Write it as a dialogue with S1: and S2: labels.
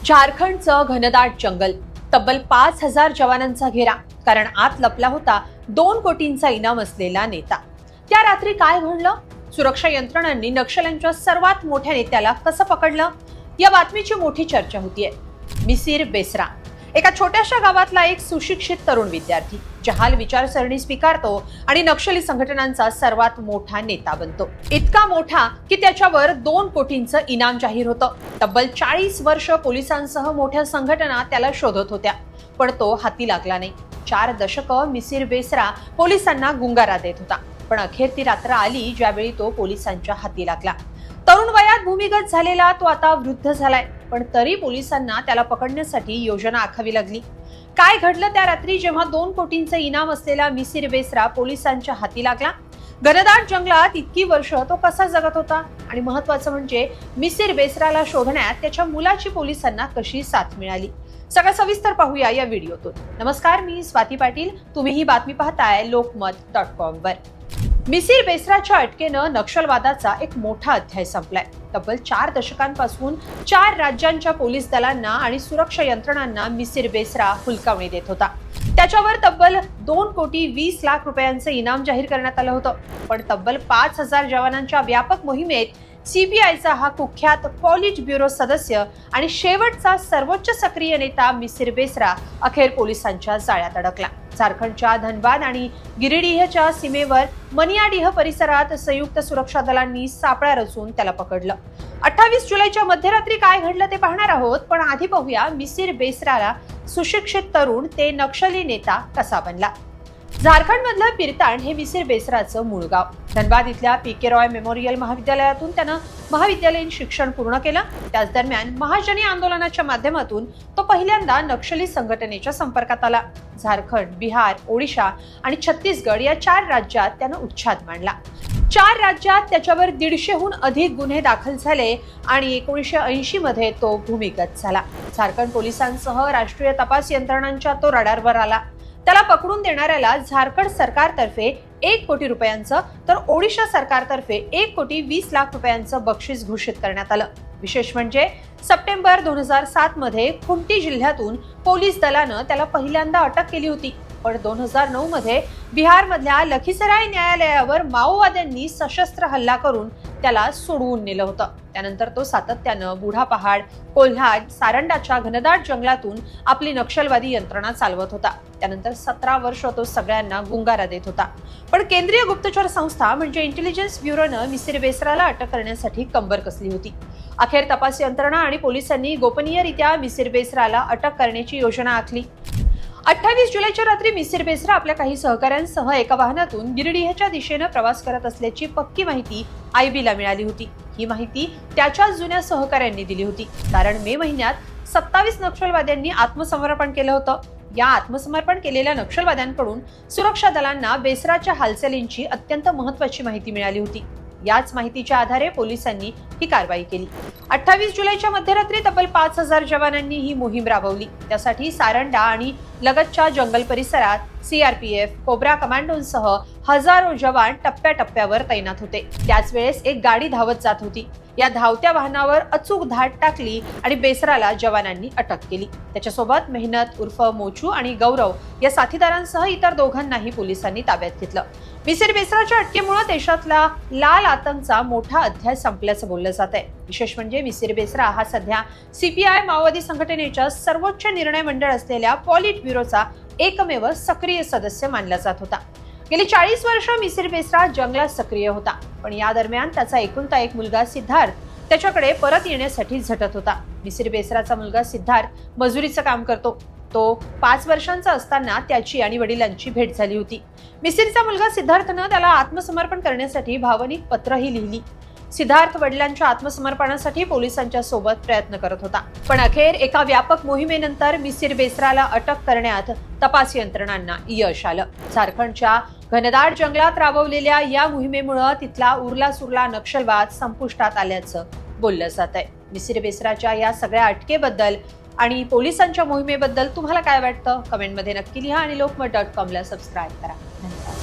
S1: झारखंडचं घनदाट जंगल, तब्बल 5,000 जवानांचा घेरा, कारण आत लपला होता 2 कोटींचा इनाम असलेला नेता. त्या रात्री काय घडलं? सुरक्षा यंत्रणांनी नक्षल्यांच्या सर्वात मोठ्या नेत्याला कसं पकडलं? या बातमीची मोठी चर्चा होतीये. मिसिर बेसरा, एका छोट्याशा गावातला एक सुशिक्षित तरुण विद्यार्थी, जहाल विचारसरणी स्वीकारतो आणि नक्षली संघटनांचा सर्वात मोठा नेता बनतो. इतका मोठा की त्याच्यावर 2 कोटींचं इनाम जाहीर होतं. तब्बल 40 वर्ष पोलिसांसह मोठ्या संघटना त्याला शोधत होत्या, पण तो हाती लागला नाही. 4 दशकं मिसिर बेसरा पोलिसांना गुंगारा देत होता, पण अखेर ती रात्र आली ज्यावेळी तो पोलिसांच्या हाती लागला. तरुण वयात भूमिगत झालेला तो आता वृद्ध झालाय, पण तरी पोलिसांना त्याला पकडण्यासाठी योजना आखावी लागली. काय घडलं त्या रात्री जेव्हा 2 कोटींचं इनाम असलेला मिसिर बेसरा पोलिसांच्या हाती लागला? घनदाट जंगलात इतकी वर्ष तो कसा जगत होता? आणि महत्वाचं म्हणजे मिसिर बेसराला शोधण्यात त्याच्या मुलाची पोलिसांना कशी साथ मिळाली? सगळं सविस्तर पाहूया या व्हिडिओतून. नमस्कार, मी स्वाती पाटील. तुम्ही ही बातमी पाहताय lokmat.com वर. मिसिर बेसराच्या अटकेनं नक्षलवादाचा एक मोठा अध्याय संपलाय. तब्बल 4 दशकांपासून 4 राज्यांच्या पोलीस दलांना आणि सुरक्षा यंत्रणांना मिसिर बेसरा हुलकावणी देत होता. त्याच्यावर तब्बल 2 कोटी 20 लाख रुपयांचं इनाम जाहीर करण्यात आलं होतं. पण तब्बल 5,000 जवानांच्या व्यापक मोहिमेत सीबीआयचा हा कुख्यात पॉलिट ब्युरो सदस्य आणि शेवटचा सर्वोच्च सक्रिय नेता मिसिर बेसरा अखेर पोलिसांच्या जाळ्यात अडकला. झारखंडच्या धनबाद आणि गिरिडीहच्या सीमेवर मनियाडीह परिसरात संयुक्त सुरक्षा दलांनी सापळा रचून त्याला पकडलं. 28 जुलैच्या मध्यरात्री काय घडलं ते पाहणार आहोत, पण आधी पाहूया मिसिर बेसराला सुशिक्षित तरुण ते नक्षली नेता कसा बनला. झारखंड मधलं पिरताण हे मिसिर बेसराचं मूळ गाव. धनबाद इथल्या पीके रॉय मेमोरियल महाविद्यालयातून त्यानं महाविद्यालयीन शिक्षण पूर्ण केलं. त्याच दरम्यान महाजनी आंदोलनाच्या माध्यमातून तो पहिल्यांदा नक्षली संघटनेच्या संपर्कात आला. झारखंड, बिहार, ओडिशा आणि छत्तीसगड या 4 राज्यात त्यानं उच्छाद मांडला. 4 राज्यात त्याच्यावर 150हून अधिक गुन्हे दाखल झाले आणि 1980 मध्ये तो भूमिगत झाला. झारखंड पोलिसांसह राष्ट्रीय तपास यंत्रणांच्या तो रडारवर आला. त्याला पकडून देणाऱ्याला झारखंड सरकारतर्फे 1 कोटी रुपयांचं तर ओडिशा सरकारतर्फे 1 कोटी 20 लाख रुपयांचं बक्षीस घोषित करण्यात आलं. विशेष म्हणजे सप्टेंबर 2007 मध्ये खुंटी जिल्ह्यातून पोलीस दलानं त्याला पहिल्यांदा अटक केली होती. पण 2009 मध्ये बिहार मधल्या लखीसराय न्यायालयावर माओवाद्यांनी सशस्त्र हल्ला करून त्याला सोडवून नेलं होतं. त्यानंतर तो सातत्यानं बुढापहाड, कोल्हाड, सारंडाच्या घनदाट जंगलातून आपली नक्षलवादी यंत्रणा चालवत होता. त्यानंतर 17 वर्ष तो सगळ्यांना गुंगारा देत होता. पण केंद्रीय गुप्तचर संस्था म्हणजे इंटेलिजन्स ब्युरोनं मिसिर बेसराला अटक करण्यासाठी कंबर कसली होती. अखेर तपास यंत्रणा आणि पोलिसांनी गोपनीयरित्या मिसिर बेसराला अटक करण्याची योजना आखली. 28 जुलैच्या रात्री मिसिर बेसरा आपल्या काही सहकाऱ्यांसह एका वाहनातून गिरिडीहच्या दिशेनं प्रवास करत असल्याची पक्की माहिती आयबीला मिळाली होती. ही माहिती त्याच्याच जुन्या सहकाऱ्यांनी दिली होती, कारण मे महिन्यात 27 नक्षलवाद्यांनी आत्मसमर्पण केलं होतं. या आत्मसमर्पण केलेल्या नक्षलवाद्यांकडून सुरक्षा दलांना बेसराच्या हालचालींची अत्यंत महत्वाची माहिती मिळाली होती. याच माहितीच्या आधारे पोलिसांनी ही कारवाई केली. 28 जुलैच्या मध्यरात्री तब्बल 5,000 जवानांनी ही मोहीम राबवली. त्यासाठी सारंडा आणि लगतच्या जंगल परिसरात सीआरपीएफ, कोब्रा कमांडोंसह हजारो जवान टप्प्याटप्प्यावर तैनात होते. त्याच वेळेस एक गाडी धावत जात होती. या धावत्या वाहनावर अचूक धाड टाकली आणि बेसराला जवानांनी अटक केली. त्याच्यासोबत मेहनत उर्फ मोचू आणि गौरव या साथीदारांसह इतर दोघांनाही पोलिसांनी ताब्यात घेतलं. मिसिर बेसराच्या अटकेमुळे देशातला लाल आतंकचा मोठा अध्याय संपल्याचं बोललं जात आहे. विशेष म्हणजे मिसिर बेसरा हा सध्या सीपीआय माओवादी संघटनेच्या सर्वोच्च निर्णय मंडळ असलेल्या पॉलिट ब्युरोचा एकमेव सक्रिय सदस्य मानला जात होता. गेली 40 वर्ष मिसिर बेसरा जंगलात सक्रिय होता, पण या दरम्यान त्याचा एकुलता एक मुलगा सिद्धार्थ त्याच्याकडे परत येण्यासाठी झटत होता. मिसिर बेसराचा मुलगा सिद्धार्थ मजुरीचं काम करतो. तो 5 वर्षांचा असताना त्याची आणि वडिलांची भेट झाली होती. मिसिरचा मुलगा सिद्धार्थनं त्याला आत्मसमर्पण करण्यासाठी भावनिक पत्रही लिहिली. सिद्धार्थ वडिलांच्या आत्मसमर्पणासाठी पोलिसांच्या सोबत प्रयत्न करत होता. पण अखेर एका व्यापक मोहिमेनंतर मिसिर बेसराला अटक करण्यात तपास यंत्रणांना यश आलं. झारखंडच्या घनदाट जंगलात राबवलेल्या या मोहिमेमुळे तिथला उरला सुरला नक्षलवाद संपुष्टात आल्याचं बोललं जात आहे. मिसिर बेसराच्या या सगळ्या अटकेबद्दल आणि पोलिसांच्या मोहिमेबद्दल तुम्हाला काय वाटतं? कमेंटमध्ये नक्की लिहा आणि lokmat.com ला सबस्क्राईब करा. धन्यवाद.